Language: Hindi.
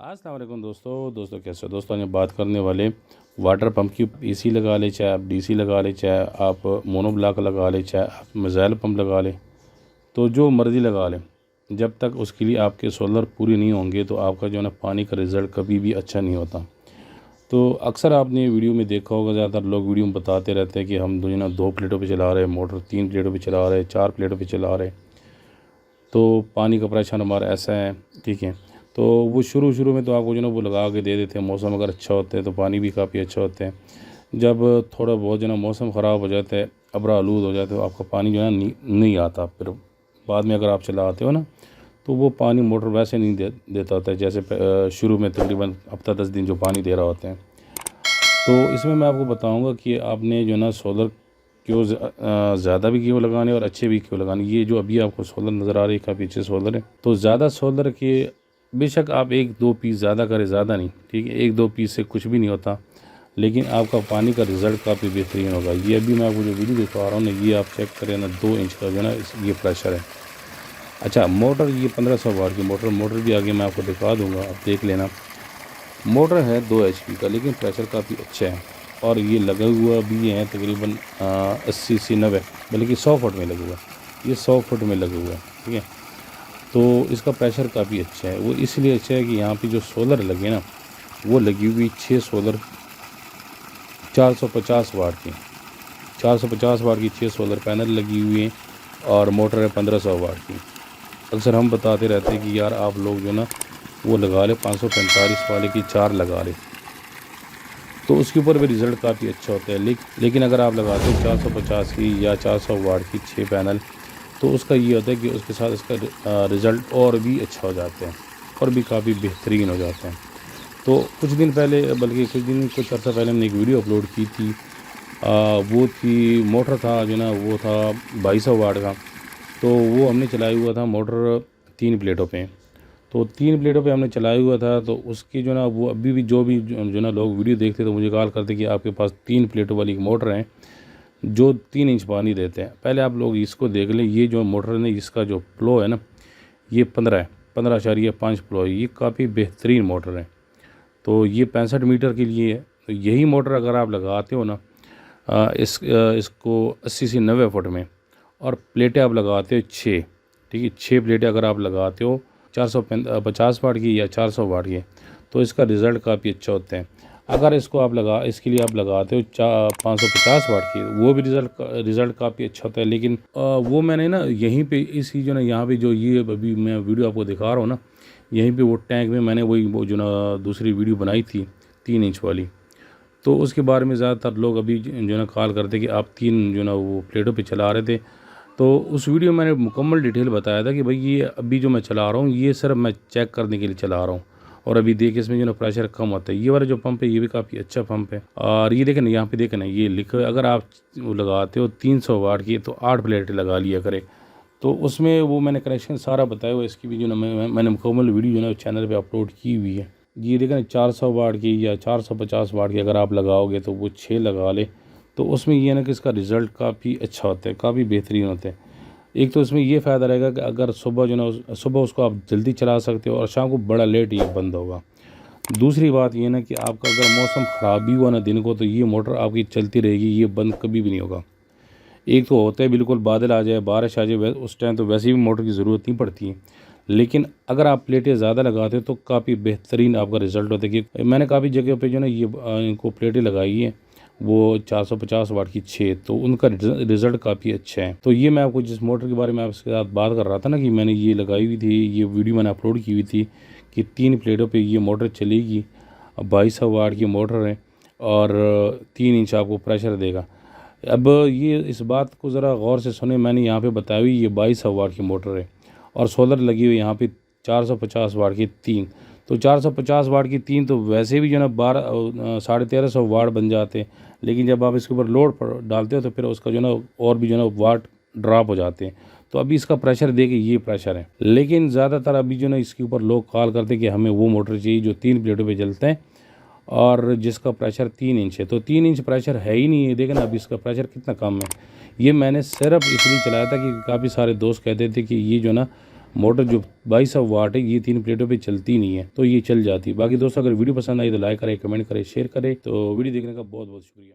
अस्सलाम वालेकुम दोस्तों कैसे हो दोस्तों। आज हम बात करने वाले वाटर पंप की। एसी लगा ले, चाहे आप डीसी लगा ले, चाहे आप मोनो ब्लॉक लगा ले, चाहे आप मिसाइल पंप लगा ले, तो जो मर्ज़ी लगा लें, जब तक उसके लिए आपके सोलर पूरी नहीं होंगे तो आपका जो है ना पानी का रिज़ल्ट कभी भी अच्छा नहीं होता। तो अक्सर आपने वीडियो में देखा होगा, ज़्यादातर लोग वीडियो में बताते रहते हैं कि हम जो है ना 2 प्लेटों पे चला रहे हैं मोटर, 3 प्लेटों पे चला रहे हैं, 4 प्लेटों पे चला रहे हैं, तो पानी का प्रेशर हमारा ऐसा है। ठीक है, तो वो शुरू में तो आपको जो है ना वो लगा के दे देते हैं। मौसम अगर अच्छा होता है तो पानी भी काफ़ी अच्छा होता है। जब थोड़ा बहुत जो है ना मौसम ख़राब हो जाता है, अबरा आलूद हो जाता है, तो आपका पानी जो है ना नहीं आता। फिर बाद में अगर आप चलाते हो ना तो वो पानी मोटर वैसे नहीं देता होता है जैसे शुरू में तकरीबन हफ्ता 10 दिन जो पानी दे रहा होता है। तो इसमें मैं आपको बताऊंगा कि आपने जो है ना सोलर क्यों ज़्यादा भी क्यों लगाने और अच्छे भी क्यों लगाने। ये जो अभी आपको सोलर नज़र आ रही है काफ़ी अच्छे सोलर है। तो ज़्यादा सोलर के बेशक आप 1-2 पीस ज़्यादा करें, ज़्यादा नहीं, ठीक है, 1-2 पीस से कुछ भी नहीं होता, लेकिन आपका पानी का रिज़ल्ट काफ़ी बेहतरीन होगा। ये अभी मैं आपको जो वीडियो दिखा रहा हूँ ना, ये आप चेक करें ना, 2 इंच का जो है ना ये प्रेशर है। अच्छा, मोटर ये 1500 वाट की मोटर भी आगे मैं आपको दिखा दूँगा, आप देख लेना। मोटर है 2 एचपी का, लेकिन प्रेशर काफ़ी अच्छा है और ये लगा हुआ भी है तकरीबन 80 से 90, बल्कि 100 फुट में लगा हुआ है। ये 100 फुट में लगा हुआ है, ठीक है। तो इसका प्रेशर काफ़ी अच्छा है। वो इसलिए अच्छा है कि यहाँ पे जो सोलर लगे ना, वो लगी हुई 6 सोलर 450 वाट की, 450 वाट की 6 सोलर पैनल लगी हुई हैं और मोटर है 1500 वाट की। अक्सर हम बताते रहते हैं कि यार आप लोग जो ना वो लगा ले 545 वाले की 4 लगा ले, तो उसके ऊपर भी रिज़ल्ट काफ़ी अच्छा होता है। लेकिन अगर आप लगाते हो 450 की या 400 वाट की 6 पैनल, तो उसका ये होता है कि उसके साथ इसका रिज़ल्ट और भी अच्छा हो जाता है और भी काफ़ी बेहतरीन हो जाता है। तो कुछ अर्सा पहले हमने एक वीडियो अपलोड की थी। वो थी मोटर था जो ना, वो था 2200 वाट का। तो वो हमने चलाया हुआ था मोटर 3 प्लेटों पे। तो 3 प्लेटों पे हमने चलाया हुआ था, तो उसकी जो ना वो अभी भी जो ना लोग वीडियो देखते तो मुझे कॉल करते कि आपके पास 3 प्लेटों वाली एक मोटर है जो 3 इंच पानी देते हैं। पहले आप लोग इसको देख लें। ये जो मोटर है इसका जो फ्लो है ना, ये 15 है, 15.5 फ्लो है। ये काफ़ी बेहतरीन मोटर है। तो ये 65 मीटर के लिए है। तो यही मोटर अगर आप लगाते हो ना इसको 80 से 90 फुट में, और प्लेटें आप लगाते हो 6, ठीक है, 6 प्लेटें अगर आप लगाते हो 450 वाट की या 400 वाट की, तो इसका रिज़ल्ट काफ़ी अच्छा होता है। अगर इसके लिए आप लगाते हो 550 वाट की, वो भी रिज़ल्ट काफ़ी अच्छा होता है। लेकिन वो मैंने ना यहीं पे इसी जो ना यहाँ पे जो ये अभी मैं वीडियो आपको दिखा रहा हूँ ना, यहीं पे वो टैंक में मैंने वो जो ना दूसरी वीडियो बनाई थी 3 इंच वाली। तो उसके बारे में ज़्यादातर लोग अभी जो ना कॉल करते कि आप 3 जो ना वो प्लेटों पे चला रहे थे। तो उस वीडियो में मैंने मुकम्मल डिटेल बताया था कि भाई ये अभी जो मैं चला रहा हूँ ये सिर्फ मैं चेक करने के लिए चला रहा हूँ, और अभी देखिए इसमें जो ना प्रेशर कम होता है। ये वाला जो पंप है ये भी काफ़ी अच्छा पंप है। और ये देखें ना, यहाँ पे देखें ना, ये लिखो अगर आप वो लगाते हो 300 वाट की तो 8 प्लेटें लगा लिया करें। तो उसमें वो मैंने कनेक्शन सारा बताया हुआ। इसकी भी जो ना मैंने मुकम्मल वीडियो जो ना चैनल पर अपलोड की हुई है। ये देखें 400 वाट की या 450 वाट की अगर आप लगाओगे तो वो 6 लगा ले, तो उसमें ये ना कि इसका रिज़ल्ट काफ़ी अच्छा होता है, काफ़ी बेहतरीन होता है। एक तो इसमें ये फ़ायदा रहेगा कि अगर सुबह जो ना सुबह उसको आप जल्दी चला सकते हो और शाम को बड़ा लेट ये बंद होगा। दूसरी बात ये ना कि आपका अगर मौसम ख़राब भी हुआ ना दिन को, तो ये मोटर आपकी चलती रहेगी, ये बंद कभी भी नहीं होगा। एक तो होता है बिल्कुल बादल आ जाए, बारिश आ जाए, उस टाइम तो वैसे भी मोटर की ज़रूरत नहीं पड़ती है। लेकिन अगर आप प्लेटें ज़्यादा लगाते हो तो काफ़ी बेहतरीन आपका रिज़ल्ट होता है। कि मैंने काफ़ी जगह पे जो ना ये इनको प्लेटें लगाई हैं, वो 450 वाट की 6, तो उनका रिज़ल्ट काफ़ी अच्छा है। तो ये मैं आपको जिस मोटर के बारे में आपके साथ बात कर रहा था ना कि मैंने ये लगाई हुई थी, ये वीडियो मैंने अपलोड की हुई थी कि 3 प्लेटों पे ये मोटर चलेगी। 2200 वाट की मोटर है और 3 इंच आपको प्रेशर देगा। अब ये इस बात को ज़रा गौर से सुने। मैंने यहाँ पे बताई हुई ये 2200 वाट की मोटर है और सोलर लगी हुई यहाँ पे 450 वाट की 3। तो 450 वाट की 3 तो वैसे भी जो ना 1350 वाट बन जाते हैं, लेकिन जब आप इसके ऊपर लोड पर डालते हो तो फिर उसका जो ना और भी जो ना वाट ड्रॉप हो जाते हैं। तो अभी इसका प्रेशर देखिए, ये प्रेशर है। लेकिन ज़्यादातर अभी जो ना इसके ऊपर लोग कॉल करते हैं कि हमें वो मोटर चाहिए जो 3 प्लेटों पे चलते हैं और जिसका प्रेशर 3 इंच है। तो 3 इंच प्रेशर है ही नहीं है। देखें ना अभी इसका प्रेशर कितना कम है। ये मैंने सिर्फ इसलिए चलाया था कि काफ़ी सारे दोस्त कहते थे कि ये जो ना मोटर जो 2200 वाट है ये 3 प्लेटों पे चलती नहीं है, तो ये चल जाती है। बाकी दोस्तों अगर वीडियो पसंद आई तो लाइक करें, कमेंट करें, शेयर करें। तो वीडियो देखने का बहुत बहुत शुक्रिया।